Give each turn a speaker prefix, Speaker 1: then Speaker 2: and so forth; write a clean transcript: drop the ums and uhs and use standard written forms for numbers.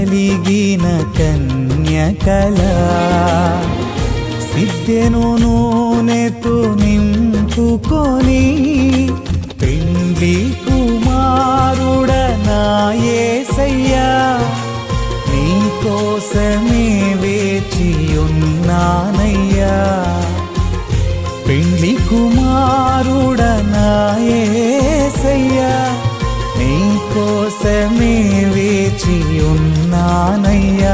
Speaker 1: వెలిగిన కన్యకలా సిద్ధెను నూనెతో నింపుకొని పెండ్లి కుమారుడ నా యేసయ్యా నీ కోసమే వేచి ఉన్నానయ్యా పెండ్లి కుమారుడ నా యేసయ్యా నీ కోసమే వేచి ఉన్నానయ్యా